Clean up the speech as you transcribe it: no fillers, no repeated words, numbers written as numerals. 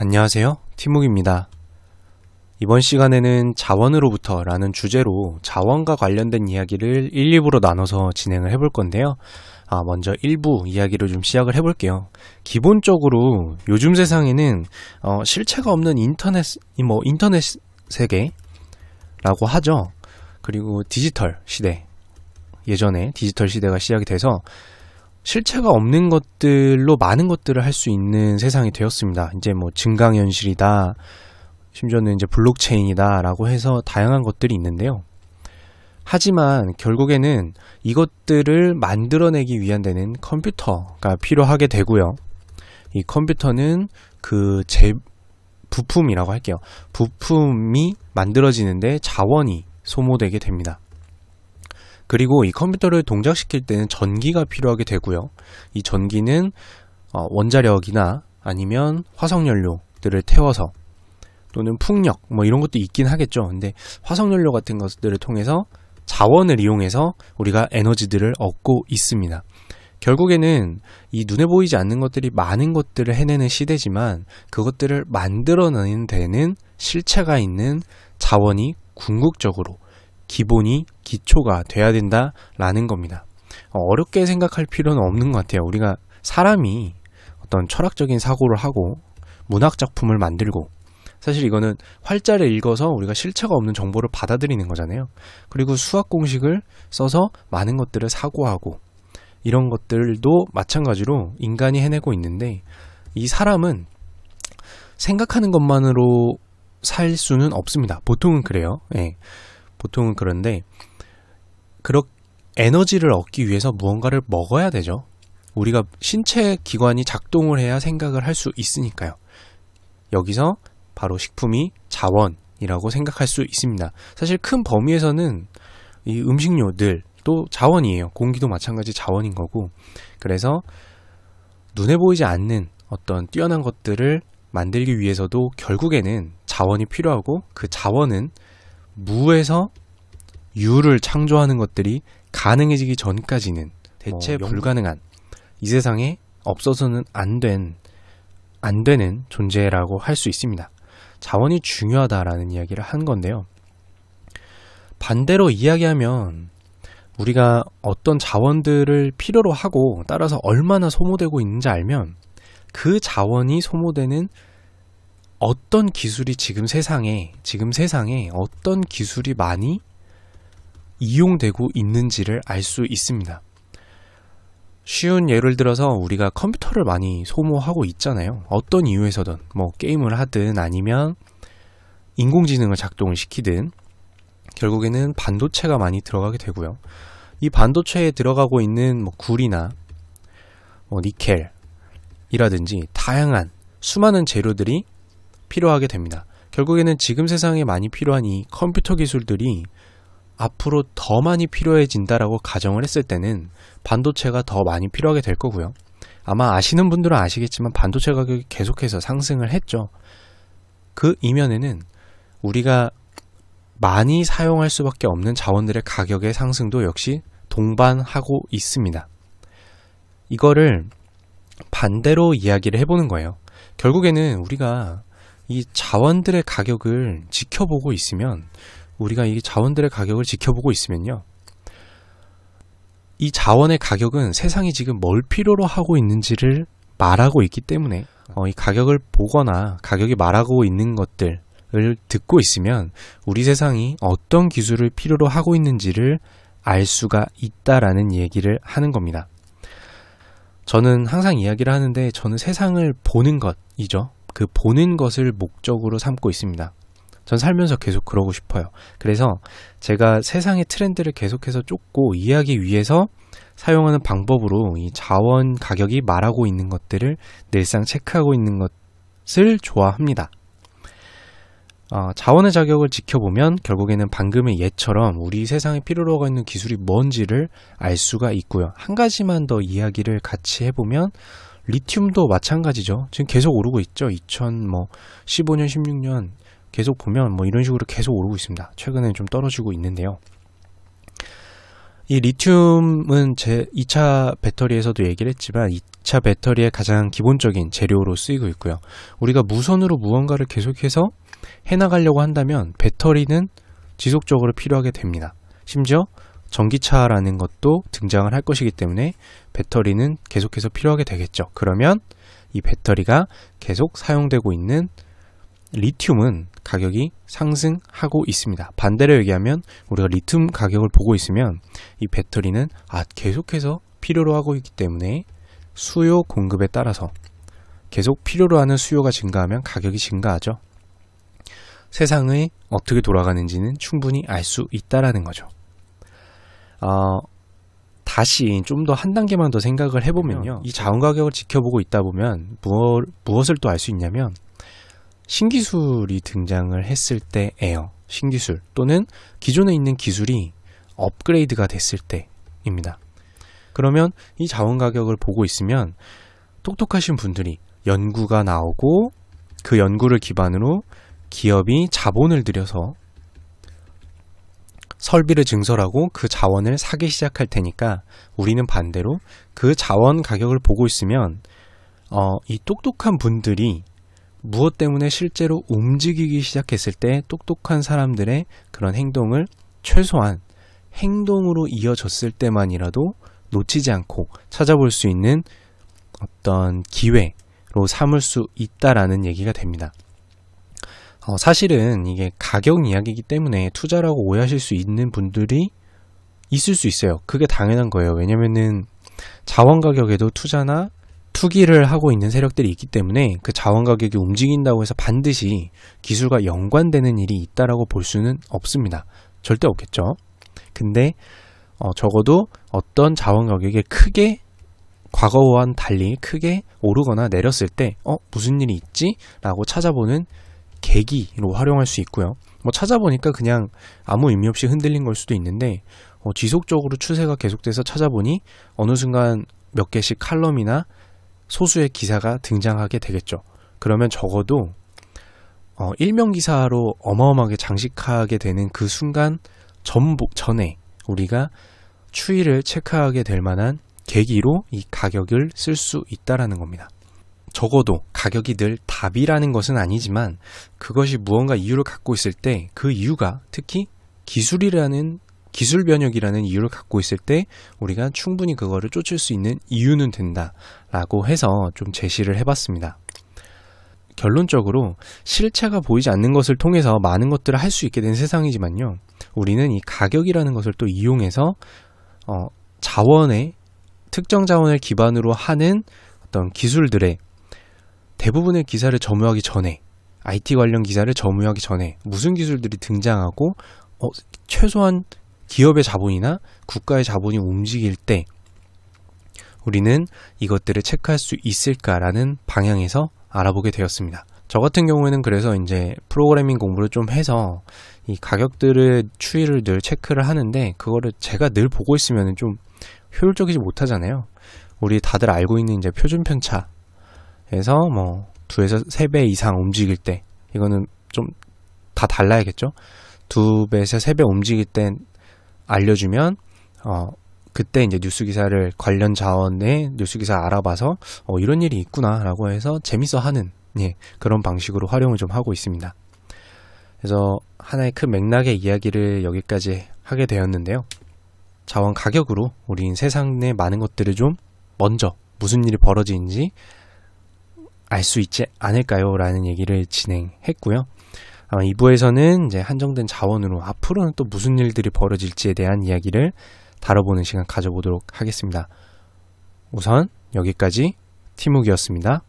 안녕하세요, 티묵입니다. 이번 시간에는 자원으로부터 라는 주제로 자원과 관련된 이야기를 1, 2부로 나눠서 진행을 해볼 건데요. 먼저 1부 이야기로 좀 시작을 해볼게요. 기본적으로 요즘 세상에는 실체가 없는 인터넷 세계라고 하죠. 그리고 디지털 시대, 예전에 디지털 시대가 시작이 돼서 실체가 없는 것들로 많은 것들을 할 수 있는 세상이 되었습니다. 이제 증강현실이다, 심지어는 이제 블록체인이다 라고 해서 다양한 것들이 있는데요. 하지만 결국에는 이것들을 만들어내기 위한 데는 컴퓨터가 필요하게 되고요. 이 컴퓨터는 부품이라고 할게요. 부품이 만들어지는데 자원이 소모되게 됩니다. 그리고 이 컴퓨터를 동작시킬 때는 전기가 필요하게 되고요. 이 전기는 원자력이나 아니면 화석연료들을 태워서, 또는 풍력 이런 것도 있긴 하겠죠. 근데 화석연료 같은 것들을 통해서 자원을 이용해서 우리가 에너지들을 얻고 있습니다. 결국에는 이 눈에 보이지 않는 것들이 많은 것들을 해내는 시대지만 그것들을 만들어내는 데는 실체가 있는 자원이 궁극적으로 기초가 돼야 된다라는 겁니다. 어렵게 생각할 필요는 없는 것 같아요. 우리가 사람이 어떤 철학적인 사고를 하고 문학작품을 만들고, 사실 이거는 활자를 읽어서 우리가 실체가 없는 정보를 받아들이는 거잖아요. 그리고 수학 공식을 써서 많은 것들을 사고하고, 이런 것들도 마찬가지로 인간이 해내고 있는데, 이 사람은 생각하는 것만으로 살 수는 없습니다. 보통은 그래요. 예. 보통은 그런데 에너지를 얻기 위해서 무언가를 먹어야 되죠. 우리가 신체 기관이 작동을 해야 생각을 할 수 있으니까요. 여기서 바로 식품이 자원이라고 생각할 수 있습니다. 사실 큰 범위에서는 이 음식료들도 자원이에요. 공기도 마찬가지 자원인 거고, 그래서 눈에 보이지 않는 어떤 뛰어난 것들을 만들기 위해서도 결국에는 자원이 필요하고, 그 자원은 무에서 유를 창조하는 것들이 가능해지기 전까지는 대체 불가능한, 이 세상에 없어서는 안 되는 존재라고 할 수 있습니다. 자원이 중요하다라는 이야기를 한 건데요. 반대로 이야기하면 우리가 어떤 자원들을 필요로 하고 따라서 얼마나 소모되고 있는지 알면 그 자원이 소모되는 어떤 기술이 지금 세상에 어떤 기술이 많이 이용되고 있는지를 알 수 있습니다. 쉬운 예를 들어서 우리가 컴퓨터를 많이 소모하고 있잖아요. 어떤 이유에서든 게임을 하든 아니면 인공지능을 작동을 시키든 결국에는 반도체가 많이 들어가게 되고요. 이 반도체에 들어가고 있는 굴이나 니켈이라든지 다양한 수많은 재료들이 필요하게 됩니다. 결국에는 지금 세상에 많이 필요한 이 컴퓨터 기술들이 앞으로 더 많이 필요해진다라고 가정을 했을 때는 반도체가 더 많이 필요하게 될 거고요. 아마 아시는 분들은 아시겠지만 반도체 가격이 계속해서 상승을 했죠. 그 이면에는 우리가 많이 사용할 수밖에 없는 자원들의 가격의 상승도 역시 동반하고 있습니다. 이거를 반대로 이야기를 해보는 거예요. 결국에는 우리가 이 자원들의 가격을 지켜보고 있으면요, 이 자원의 가격은 세상이 지금 뭘 필요로 하고 있는지를 말하고 있기 때문에 이 가격을 보거나 가격이 말하고 있는 것들을 듣고 있으면 우리 세상이 어떤 기술을 필요로 하고 있는지를 알 수가 있다라는 얘기를 하는 겁니다. 저는 항상 이야기를 하는데, 저는 세상을 보는 것이죠. 그 보는 것을 목적으로 삼고 있습니다. 전 살면서 계속 그러고 싶어요. 그래서 제가 세상의 트렌드를 계속해서 쫓고 이해하기 위해서 사용하는 방법으로 이 자원 가격이 말하고 있는 것들을 늘상 체크하고 있는 것을 좋아합니다. 자원의 가격을 지켜보면 결국에는 방금의 예처럼 우리 세상에 필요로 하고 있는 기술이 뭔지를 알 수가 있고요. 한 가지만 더 이야기를 같이 해보면 리튬도 마찬가지죠. 지금 계속 오르고 있죠. 2015년, 16년 계속 보면 이런 식으로 계속 오르고 있습니다. 최근에 좀 떨어지고 있는데요. 이 리튬은 제 2차 배터리에서도 얘기를 했지만 2차 배터리의 가장 기본적인 재료로 쓰이고 있고요. 우리가 무선으로 무언가를 계속해서 해나가려고 한다면 배터리는 지속적으로 필요하게 됩니다. 심지어 전기차라는 것도 등장을 할 것이기 때문에 배터리는 계속해서 필요하게 되겠죠. 그러면 이 배터리가 계속 사용되고 있는 리튬은 가격이 상승하고 있습니다. 반대로 얘기하면 우리가 리튬 가격을 보고 있으면 이 배터리는 계속해서 필요로 하고 있기 때문에 수요 공급에 따라서 계속 필요로 하는 수요가 증가하면 가격이 증가하죠. 세상이 어떻게 돌아가는지는 충분히 알 수 있다라는 거죠. 다시 좀 더 한 단계만 더 생각을 해보면요. 이 자원 가격을 지켜보고 있다 보면 무엇을 또 알 수 있냐면 신기술이 등장을 했을 때예요. 신기술 또는 기존에 있는 기술이 업그레이드가 됐을 때입니다. 그러면 이 자원 가격을 보고 있으면 똑똑하신 분들이 연구가 나오고 그 연구를 기반으로 기업이 자본을 들여서 설비를 증설하고 그 자원을 사기 시작할 테니까 우리는 반대로 그 자원 가격을 보고 있으면 이 똑똑한 분들이 무엇 때문에 실제로 움직이기 시작했을 때 똑똑한 사람들의 그런 행동을 최소한 행동으로 이어졌을 때만이라도 놓치지 않고 찾아볼 수 있는 어떤 기회로 삼을 수 있다라는 얘기가 됩니다. 사실은 이게 가격 이야기이기 때문에 투자라고 오해하실 수 있는 분들이 있을 수 있어요. 그게 당연한 거예요. 왜냐면은 자원 가격에도 투자나 투기를 하고 있는 세력들이 있기 때문에 그 자원 가격이 움직인다고 해서 반드시 기술과 연관되는 일이 있다라고 볼 수는 없습니다. 절대 없겠죠. 근데 적어도 어떤 자원 가격이 크게 과거와는 달리 크게 오르거나 내렸을 때 무슨 일이 있지? 라고 찾아보는 계기로 활용할 수 있고요. 찾아보니까 그냥 아무 의미 없이 흔들린 걸 수도 있는데 지속적으로 추세가 계속돼서 찾아보니 어느 순간 몇 개씩 칼럼이나 소수의 기사가 등장하게 되겠죠. 그러면 적어도 일명기사로 어마어마하게 장식하게 되는 그 순간 전에 우리가 추이를 체크하게 될 만한 계기로 이 가격을 쓸 수 있다라는 겁니다. 적어도 가격이 늘 답이라는 것은 아니지만 그것이 무언가 이유를 갖고 있을 때 그 이유가 특히 기술 변혁이라는 이유를 갖고 있을 때 우리가 충분히 그거를 쫓을 수 있는 이유는 된다라고 해서 좀 제시를 해봤습니다. 결론적으로 실체가 보이지 않는 것을 통해서 많은 것들을 할 수 있게 된 세상이지만요. 우리는 이 가격이라는 것을 또 이용해서 특정 자원을 기반으로 하는 어떤 기술들의 대부분의 기사를 점유하기 전에 IT 관련 기사를 점유하기 전에 무슨 기술들이 등장하고 최소한 기업의 자본이나 국가의 자본이 움직일 때 우리는 이것들을 체크할 수 있을까라는 방향에서 알아보게 되었습니다. 저 같은 경우에는 그래서 이제 프로그래밍 공부를 좀 해서 이 가격들의 추이를 늘 체크를 하는데 그거를 제가 늘 보고 있으면 좀 효율적이지 못하잖아요. 우리 다들 알고 있는 이제 표준 편차에서 2에서 3배 이상 움직일 때 이거는 좀 다 달라야겠죠. 2배에서 3배 움직일 땐 알려주면 그때 이제 뉴스 기사를 관련 자원의 뉴스 기사 알아봐서 이런 일이 있구나 라고 해서 재밌어 하는 그런 방식으로 활용을 좀 하고 있습니다. 그래서 하나의 큰 맥락의 이야기를 여기까지 하게 되었는데요. 자원 가격으로 우린 세상의 많은 것들을 좀 먼저 무슨 일이 벌어지는지 알 수 있지 않을까요? 라는 얘기를 진행했고요. 2부에서는 이제 한정된 자원으로 앞으로는 또 무슨 일들이 벌어질지에 대한 이야기를 다뤄보는 시간 가져보도록 하겠습니다. 우선 여기까지 티묵이었습니다.